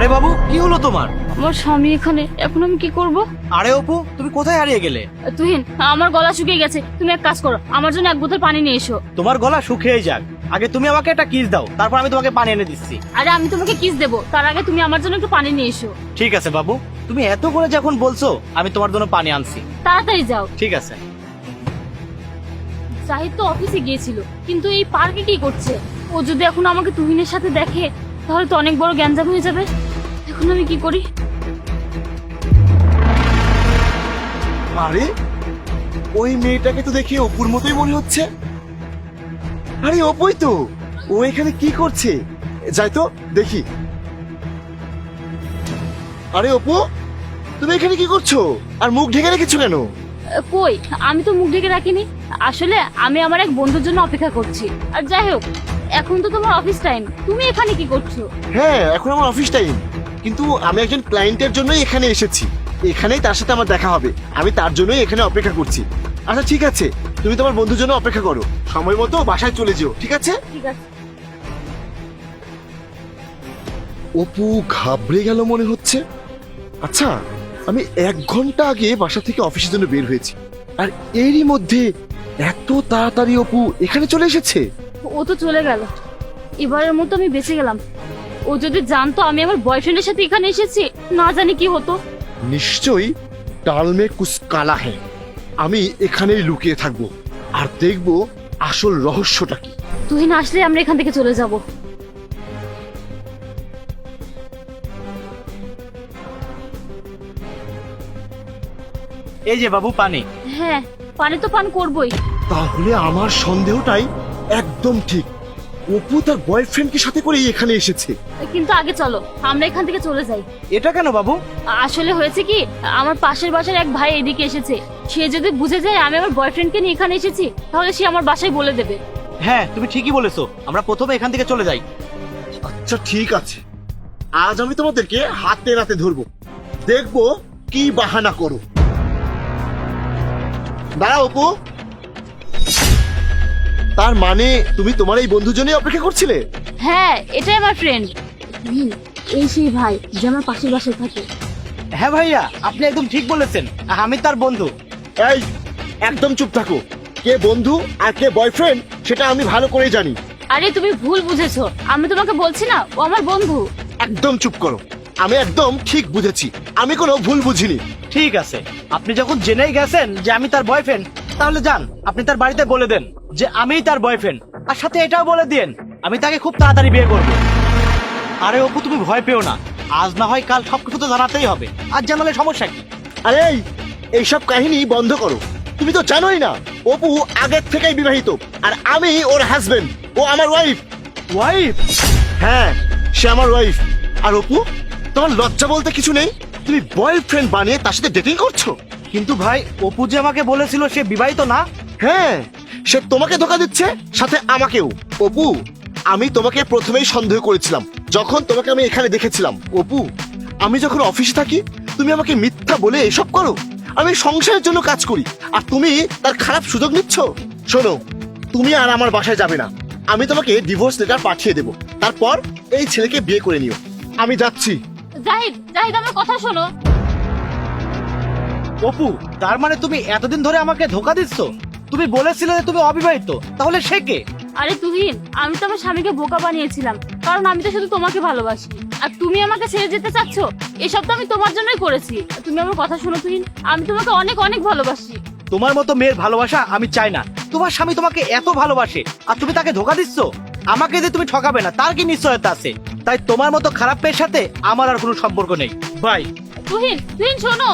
আরে বাবু, কি হলো তোমার? আমার স্বামী এখানে, এখন আমি কি করব? আরে অপু, তুমি কোথায় হারিয়ে গেলে? তুহিন, আমার গলা শুকিয়ে গেছে, তুমি এক কাজ করো, আমার জন্য এক বোতল পানি নিয়ে এসো। তোমার গলা শুকিয়েই যাক, আগে তুমি আমাকে একটা কিস দাও, তারপর আমি তোমাকে পানি এনে দিচ্ছি। আরে আমি তোমাকে কিস দেবো, তার আগে তুমি আমার জন্য একটু পানি নিয়ে এসো। ঠিক আছে বাবু, তুমি এত করে যখন বলছো, আমি তোমার জন্য পানি আনছি। তাড়াতাড়ি যাও। ঠিক আছে। জাহিদ তো অফিসে গিয়েছিল, কিন্তু এই পার্কে কি করছে? ও যদি এখন আমাকে তুহিনের সাথে দেখে, তাহলে তো অনেক বড় গ্যাঞ্জাম হয়ে যাবে। এখন আমি কি করি? আরে ওই মেয়েটাকে তো দেখে অপুর মতোই মনে হচ্ছে। আরে অপুই তো। ও এখানে কি করছে? যাই তো দেখি। আরে অপু, তুমি এখানে কি করছো? আর মুখ ঢেকে রেখেছো কেন? কই, আমি তো মুখ ঢেকে রাখিনি। আসলে আমি আমার এক বন্ধুর জন্য অপেক্ষা করছি। আর যাই হোক, এখন তো তোমার অফিস টাইম, তুমি এখানে কি করছো? হ্যাঁ, এখন আমার অফিস টাইম, কিন্তু আমি একজন ক্লায়েন্টের জন্যই এখানে এসেছি। এখানেই তার সাথে আমার দেখা হবে, আমি তার জন্যই এখানে অপেক্ষা করছি। আচ্ছা ঠিক আছে, তুমি তোমার বন্ধুর জন্য অপেক্ষা করো, সময় মতো বাসায় চলে যেও, ঠিক আছে? ঠিক আছে। অপু ঘাবড়ে গেল মনে হচ্ছে। আচ্ছা, আমি 1 ঘন্টা আগে বাসা থেকে অফিসের জন্য বের হয়েছি, আর এরই মধ্যে এত তাড়াতাড়ি অপু এখানে চলে এসেছে। ও তো চলে গেল, এবারের মতো আমি বেঁচে গেলাম। ও যদি জানতো আমি আমার বয়ফ্রেন্ডের সাথে এখানে এসেছি, না জানি কি হতো। নিশ্চয়ই ডাল মে কুছ কালা হ্যায়। আমি এখানেই লুকিয়ে থাকবো আর দেখবো আসল রহস্যটা কি। তুই না আসলে আমরা এখান থেকে চলে যাব। এই যে বাবু পানি। হ্যাঁ, পানি তো পান করবই। তাহলে আমার সন্দেহটাই একদম ঠিক। অপু তার বয়ফ্রেন্ডকে সাথে করে এখানে এসেছে। কিন্তু আগে চলো, আমরা এখান থেকে চলে যাই। এটা কেন বাবু? আসলে হয়েছে কি, আমার পাশের বাসার এক ভাই এদিকে এসেছে। সে যদি বুঝে যায় আমি আমার বয়ফ্রেন্ডকে নিয়ে এখানে এসেছি, তাহলে সে আমার বাসায় বলে দেবে। হ্যাঁ, তুমি ঠিকই বলেছো, আমরা প্রথমে এখান থেকে চলে যাই। আচ্ছা ঠিক আছে, আজ আমি তোমাদেরকে হাতে নাতে ধরবো, দেখবো কি বাহানা করো। দাঁড়াও অপু, তার মানে তুমি তোমার এই বন্ধুর জন্যই অপেক্ষা করছিলে? হ্যাঁ, এটাই আমার ফ্রেন্ড। এই সেই ভাই যে আমার পাশের বাসায় থাকে। হ্যাঁ ভাইয়া, আপনি একদম ঠিক বলেছেন, আমি তার বন্ধু। এই একদম চুপ থাকো। কে বন্ধু আর কে বয়ফ্রেন্ড সেটা আমি ভালো করেই জানি। আরে তুমি ভুল বুঝেছো, আমি তোমাকে বলছি না ও আমার বন্ধু। একদম চুপ করো, আমি একদম ঠিক বুঝেছি, আমি কোনো ভুল বুঝিনি। ঠিক আছে, আপনি যখন জেনেই গেছেন যে আমি তার বয়ফ্রেন্ড, তাহলে যান আপনি তার বাড়িতে বলে দেন যে আমিই তার বয়ফ্রেন্ড, আর সাথে এটাও বলে দিন আমি তাকে খুব তাড়াতাড়ি বিয়ে করব। আরে অপু, তুমি ভয় পেও না, আজ না হয় কাল সবকিছু তো জানাতেই হবে, আর জানালে সমস্যা কি? আরে এইসব কাহিনী বন্ধ করো। তুমি তো জানোই না অপু আগের থেকেই বিবাহিত, আর আমি ওর হাজবেন্ড, ও আমার ওয়াইফ। ওয়াইফ? হ্যাঁ, সে আমার ওয়াইফ। আর অপু, তোমার লজ্জা বলতে কিছু নেই? তুমি বয়ফ্রেন্ড বানিয়ে তার সাথে ডেটিং করছো? কিন্তু ভাই, অপু যে আমাকে বলেছিল সে বিবাহিত না। হ্যাঁ, সে তোমাকে ধোকা দিচ্ছে, সাথে আমাকেও। অপু, আমি তোমাকে প্রথমেই সন্দেহ করেছিলাম যখন তোমাকে আমি এখানে দেখেছিলাম। অপু, আমি যখন অফিসে থাকি তুমি আমাকে মিথ্যা বলে এসব করো। আমি সংসারের জন্য কাজ করি, আর তুমি তার খারাপ সুযোগ নিচ্ছ। শোনো, তুমি আর আমার বাসায় যাবে না, আমি তোমাকে ডিভোর্স লেটার পাঠিয়ে দেবো, তারপর এই ছেলেকে বিয়ে করে নিও। আমি যাচ্ছি। জাহিদ, জাহিদ আমার কথা শোনো। অপু, তার মানে তুমি এতদিন ধরে আমাকে ধোকা দিচ্ছ? তুমি বলেছিলে যে তুমি অবিবাহিত, তাহলে সে কে? আরে তুহিন, আমি তো আমার স্বামীকে বোকা বানিয়েছিলাম, কারণ আমি তো শুধু তোমাকে ভালোবাসি। আর তুমি আমাকে ছেড়ে যেতে চাচ্ছ, এসব তো আমি তোমার জন্যই করেছি। তুমি আমার কথা শোনো তুহিন, আমি তোমাকে অনেক অনেক ভালোবাসি। তোমার মতো মেয়ের ভালোবাসা আমি চাই না। তোমার স্বামী তোমাকে এত ভালোবাসে, আর তুমি তাকে ধোকা দিচ্ছ। আমাকে যে তুমি ঠকাবে না তার কি নিশ্চয়তা আছে? তাই তোমার মতো খারাপ মেয়ের সাথে আমার আর কোনো সম্পর্ক নেই। বাই। তুহিন, তুহিন শোনো।